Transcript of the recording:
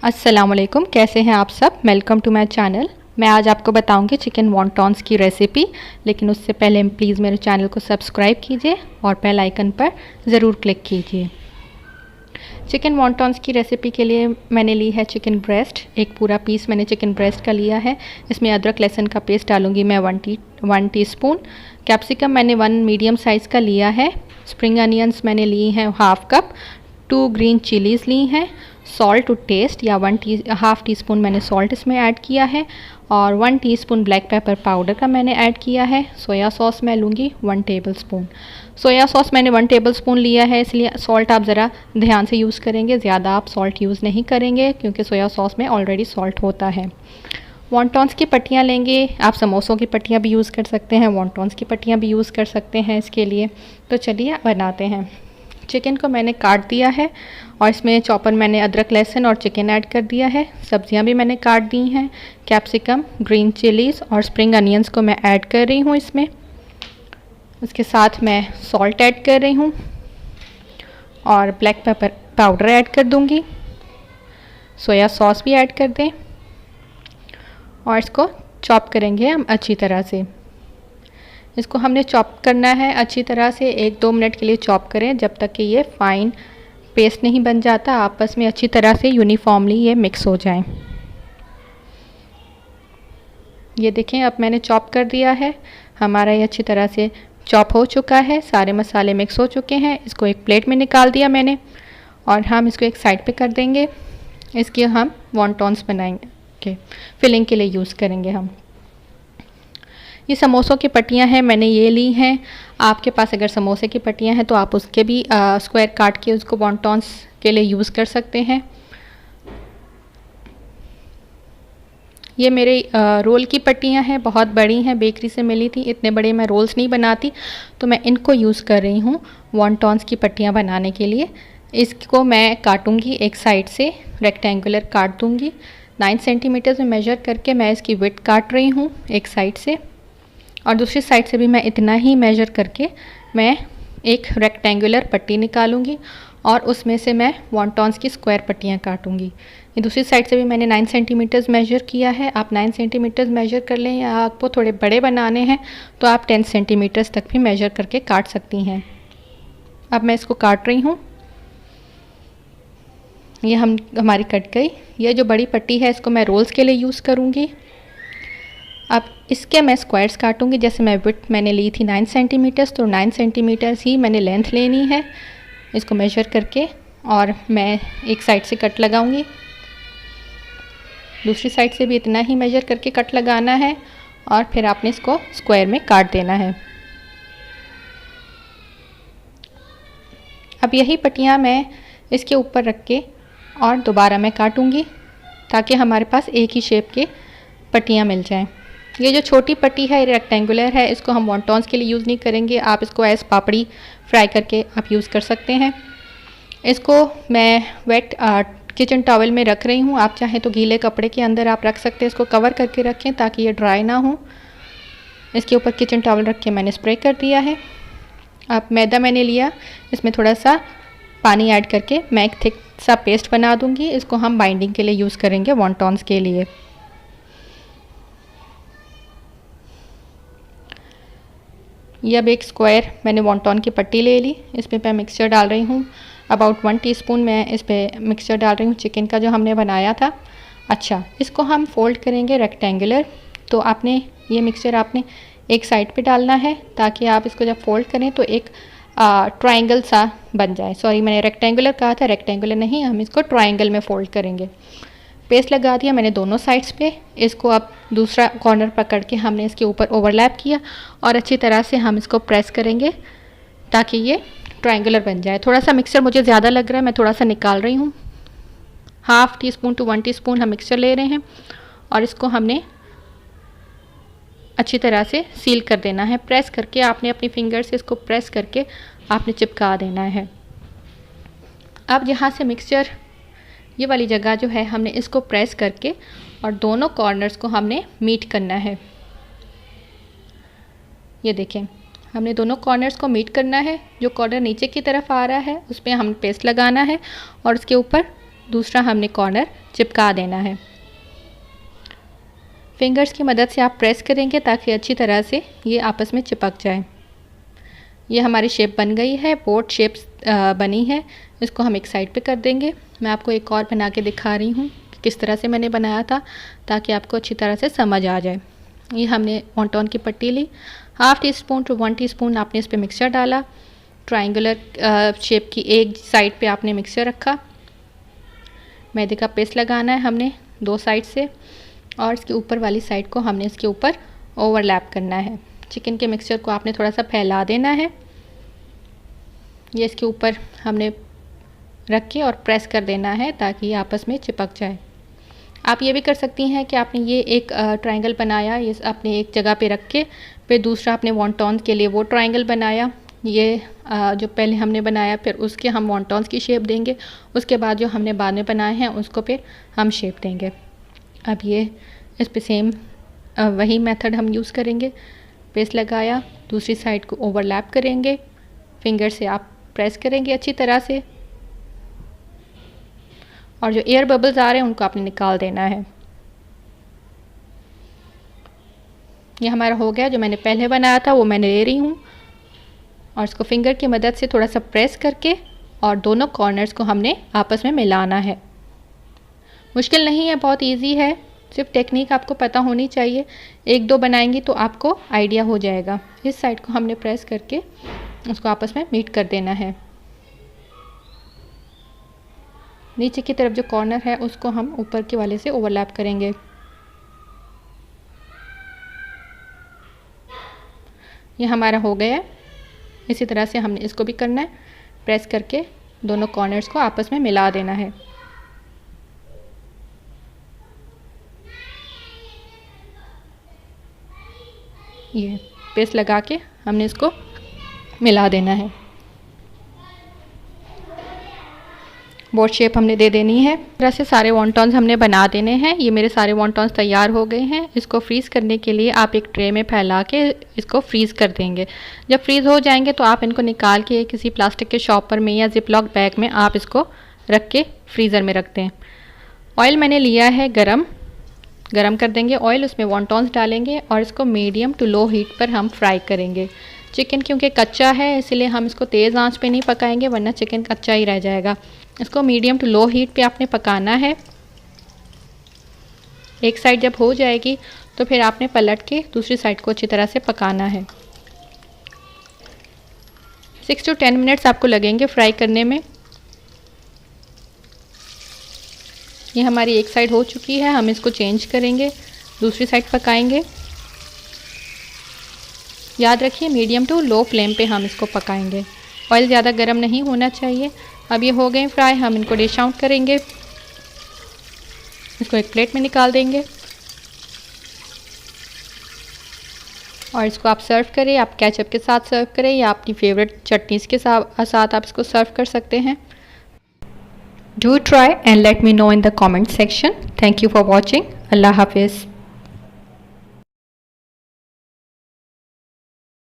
अस्सलाम वालेकुम, कैसे हैं आप सब। Welcome to my channel. मैं आज आपको बताऊंगी चिकन वॉन्टॉन्स की रेसिपी, लेकिन उससे पहले प्लीज़ मेरे चैनल को सब्सक्राइब कीजिए और बेल आइकन पर ज़रूर क्लिक कीजिए। चिकन वॉन्टॉन्स की रेसिपी के लिए मैंने ली है चिकन ब्रेस्ट। एक पूरा पीस मैंने चिकन ब्रेस्ट का लिया है। इसमें अदरक लहसुन का पेस्ट डालूंगी मैं 1 टीस्पून। कैप्सिकम मैंने 1 मीडियम साइज़ का लिया है। स्प्रिंग अनियंस मैंने लिए हैं हाफ कप। 2 ग्रीन चिलीज़ ली हैं। सॉल्ट टू टेस्ट या हाफ़ टी स्पून मैंने सॉल्ट इसमें ऐड किया है और 1 टीस्पून ब्लैक पेपर पाउडर का मैंने ऐड किया है। सोया सॉस मैं लूँगी 1 टेबलस्पून। सोया सॉस मैंने 1 टेबलस्पून लिया है, इसलिए सॉल्ट आप ज़रा ध्यान से यूज़ करेंगे, ज़्यादा आप सॉल्ट यूज़ नहीं करेंगे क्योंकि सोया सॉस में ऑलरेडी सॉल्ट होता है। वॉन्टॉन्स की पट्टियाँ लेंगे, आप समोसों की पट्टियाँ भी यूज़ कर सकते हैं, वॉन्टॉन्स की पट्टियाँ भी यूज़ कर सकते हैं इसके लिए। तो चलिए बनाते हैं। चिकन को मैंने काट दिया है और इसमें चॉपर मैंने अदरक लहसुन और चिकन ऐड कर दिया है। सब्जियां भी मैंने काट दी हैं। कैप्सिकम, ग्रीन चिलीज़ और स्प्रिंग अनियंस को मैं ऐड कर रही हूँ इसमें। उसके साथ मैं सॉल्ट ऐड कर रही हूँ और ब्लैक पेपर पाउडर ऐड कर दूँगी। सोया सॉस भी ऐड कर दें और इसको चॉप करेंगे हम अच्छी तरह से। इसको हमने चॉप करना है अच्छी तरह से, 1-2 मिनट के लिए चॉप करें जब तक कि ये फाइन पेस्ट नहीं बन जाता, आपस में अच्छी तरह से यूनिफॉर्मली ये मिक्स हो जाए। ये देखें, अब मैंने चॉप कर दिया है, हमारा ये अच्छी तरह से चॉप हो चुका है, सारे मसाले मिक्स हो चुके हैं। इसको एक प्लेट में निकाल दिया मैंने और हम इसको एक साइड पे कर देंगे। इसके हम वॉन्टॉन्स बनाएंगे, फिलिंग के लिए यूज़ करेंगे हम। ये समोसों की पट्टियाँ हैं, मैंने ये ली हैं। आपके पास अगर समोसे की पट्टियाँ हैं तो आप उसके भी स्क्वायर काट के उसको वॉन्टॉन्स के लिए यूज़ कर सकते हैं। ये मेरे रोल की पट्टियाँ हैं, बहुत बड़ी हैं, बेकरी से मिली थी। इतने बड़े मैं रोल्स नहीं बनाती, तो मैं इनको यूज़ कर रही हूँ वॉन्टॉन्स की पट्टियाँ बनाने के लिए। इसको मैं काटूँगी एक साइड से, रेक्टेंगुलर काट दूँगी। 9 सेंटीमीटर में मेजर करके मैं इसकी विड्थ काट रही हूँ एक साइड से, और दूसरी साइड से भी मैं इतना ही मेजर करके मैं एक रेक्टेंगुलर पट्टी निकालूंगी और उसमें से मैं वॉन्टॉन्स की स्क्वायर पट्टियाँ काटूंगी। ये दूसरी साइड से भी मैंने 9 सेंटीमीटर मेजर किया है। आप 9 सेंटीमीटर मेजर कर लें, या आपको थोड़े बड़े बनाने हैं तो आप 10 सेंटीमीटर तक भी मेजर करके काट सकती हैं। अब मैं इसको काट रही हूँ। ये हमारी कट गई। ये जो बड़ी पट्टी है इसको मैं रोल्स के लिए यूज़ करूँगी। अब इसके मैं स्क्वायर्स काटूंगी। जैसे मैं विड्थ मैंने ली थी 9 सेंटीमीटर्स, तो 9 सेंटीमीटर्स ही मैंने लेंथ लेनी है इसको मेजर करके, और मैं एक साइड से कट लगाऊंगी। दूसरी साइड से भी इतना ही मेजर करके कट लगाना है और फिर आपने इसको स्क्वायर में काट देना है। अब यही पट्टियाँ मैं इसके ऊपर रख के और दोबारा मैं काटूंगी ताकि हमारे पास एक ही शेप के पट्टियाँ मिल जाएं। ये जो छोटी पट्टी है रेक्टेंगुलर है, इसको हम वॉन्टॉन्स के लिए यूज़ नहीं करेंगे। आप इसको एज पापड़ी फ्राई करके आप यूज़ कर सकते हैं। इसको मैं वेट किचन टॉवल में रख रही हूँ। आप चाहें तो गीले कपड़े के अंदर आप रख सकते हैं। इसको कवर करके रखें ताकि ये ड्राई ना हो। इसके ऊपर किचन टॉवल रख के मैंने स्प्रे कर दिया है। अब मैदा मैंने लिया, इसमें थोड़ा सा पानी ऐड करके मैं एक थिक सा पेस्ट बना दूँगी। इसको हम बाइंडिंग के लिए यूज़ करेंगे वॉन्टॉन्स के लिए। ये अब एक स्क्वायर मैंने वॉन्टॉन की पट्टी ले ली। इस पर मैं मिक्सचर डाल रही हूँ। अबाउट 1 टीस्पून मैं इस पर मिक्सचर डाल रही हूँ चिकन का जो हमने बनाया था। अच्छा, इसको हम फोल्ड करेंगे रेक्टेंगुलर। तो आपने ये मिक्सचर आपने एक साइड पे डालना है ताकि आप इसको जब फोल्ड करें तो एक ट्रायंगल सा बन जाए। सॉरी, मैंने रेक्टेंगुलर कहा था, रेक्टेंगुलर नहीं, हम इसको ट्रायंगल में फ़ोल्ड करेंगे। पेस्ट लगा दिया मैंने दोनों साइड्स पे। इसको अब दूसरा कॉर्नर पकड़ के हमने इसके ऊपर ओवरलैप किया और अच्छी तरह से हम इसको प्रेस करेंगे ताकि ये ट्रायंगुलर बन जाए। थोड़ा सा मिक्सचर मुझे ज़्यादा लग रहा है, मैं थोड़ा सा निकाल रही हूँ। Half tea spoon to 1 teaspoon हम मिक्सचर ले रहे हैं और इसको हमने अच्छी तरह से सील कर देना है। प्रेस करके आपने अपनी फिंगर से इसको प्रेस करके आपने चिपका देना है। अब यहाँ से मिक्सचर ये वाली जगह जो है हमने इसको प्रेस करके और दोनों कॉर्नर्स को हमने मीट करना है। ये देखें, हमने दोनों कॉर्नर्स को मीट करना है। जो कॉर्नर नीचे की तरफ आ रहा है उस पर हम पेस्ट लगाना है और उसके ऊपर दूसरा हमने कॉर्नर चिपका देना है। फिंगर्स की मदद से आप प्रेस करेंगे ताकि अच्छी तरह से ये आपस में चिपक जाए। ये हमारी शेप बन गई है, बोट शेप बनी है। इसको हम एक साइड पे कर देंगे। मैं आपको एक और बना के दिखा रही हूँ कि किस तरह से मैंने बनाया था, ताकि आपको अच्छी तरह से समझ आ जाए। ये हमने वॉन्टॉन की पट्टी ली, 1/2 टीस्पून टू 1 टीस्पून आपने इस पर मिक्सचर डाला। ट्रायंगुलर शेप की एक साइड पे आपने मिक्सचर रखा। मैदे का पेस्ट लगाना है हमने 2 साइड से, और इसके ऊपर वाली साइड को हमने इसके ऊपर ओवरलैप करना है। चिकन के मिक्सचर को आपने थोड़ा सा फैला देना है। ये इसके ऊपर हमने रख के और प्रेस कर देना है ताकि ये आपस में चिपक जाए। आप ये भी कर सकती हैं कि आपने ये एक ट्रायंगल बनाया, ये आपने एक जगह पे रख के फिर दूसरा आपने वॉन्टॉन्स के लिए वो ट्रायंगल बनाया। ये जो पहले हमने बनाया फिर उसके हम वॉन्टॉन्स की शेप देंगे, उसके बाद जो हमने बाद में बनाए हैं उसको फिर हम शेप देंगे। अब ये इस पे सेम वही मेथड हम यूज़ करेंगे। पेस्ट लगाया, दूसरी साइड को ओवरलैप करेंगे, फिंगर से आप प्रेस करेंगे अच्छी तरह से, और जो एयर बबल्स आ रहे हैं उनको आपने निकाल देना है। ये हमारा हो गया। जो मैंने पहले बनाया था वो मैंने ले रही हूँ, और इसको फिंगर की मदद से थोड़ा सा प्रेस करके और दोनों कॉर्नर्स को हमने आपस में मिलाना है। मुश्किल नहीं है, बहुत इजी है, सिर्फ टेक्निक आपको पता होनी चाहिए। 1-2 बनाएंगी तो आपको आइडिया हो जाएगा। इस साइड को हमने प्रेस करके उसको आपस में मीट कर देना है। नीचे की तरफ जो कॉर्नर है उसको हम ऊपर के वाले से ओवरलैप करेंगे। ये हमारा हो गया। इसी तरह से हमने इसको भी करना है, प्रेस करके दोनों कॉर्नर्स को आपस में मिला देना है। ये पेस्ट लगा के हमने इसको मिला देना है। बोट शेप हमने दे देनी है। इस तरह से सारे वॉन्टॉन्स हमने बना देने हैं। ये मेरे सारे वॉन्टॉन्स तैयार हो गए हैं। इसको फ्रीज़ करने के लिए आप एक ट्रे में फैला के इसको फ्रीज़ कर देंगे। जब फ्रीज़ हो जाएंगे तो आप इनको निकाल के किसी प्लास्टिक के शॉपर में या जिपलॉक बैग में आप इसको रख के फ्रीज़र में रख दें। ऑयल मैंने लिया है गरम कर देंगे ऑयल, उसमें वॉन्टॉन्स डालेंगे और इसको मीडियम टू लो हीट पर हम फ्राई करेंगे। चिकन क्योंकि कच्चा है इसलिए हम इसको तेज़ आंच पे नहीं पकाएंगे, वरना चिकन कच्चा ही रह जाएगा। इसको मीडियम टू लो हीट पे आपने पकाना है। एक साइड जब हो जाएगी तो फिर आपने पलट के दूसरी साइड को अच्छी तरह से पकाना है। 6 to 10 मिनट्स आपको लगेंगे फ्राई करने में। ये हमारी एक साइड हो चुकी है, हम इसको चेंज करेंगे, दूसरी साइड पकाएंगे। याद रखिए मीडियम टू लो फ्लेम पे हम इसको पकाएंगे। ऑयल ज़्यादा गर्म नहीं होना चाहिए। अब ये हो गए फ्राई, हम इनको डिश आउट करेंगे। इसको एक प्लेट में निकाल देंगे और इसको आप सर्व करें। आप केचप के साथ सर्व करें या अपनी फेवरेट चटनीज़ के साथ आप इसको सर्व कर सकते हैं। Do try and let me know in the comment section. Thank you for watching. Allah Hafiz.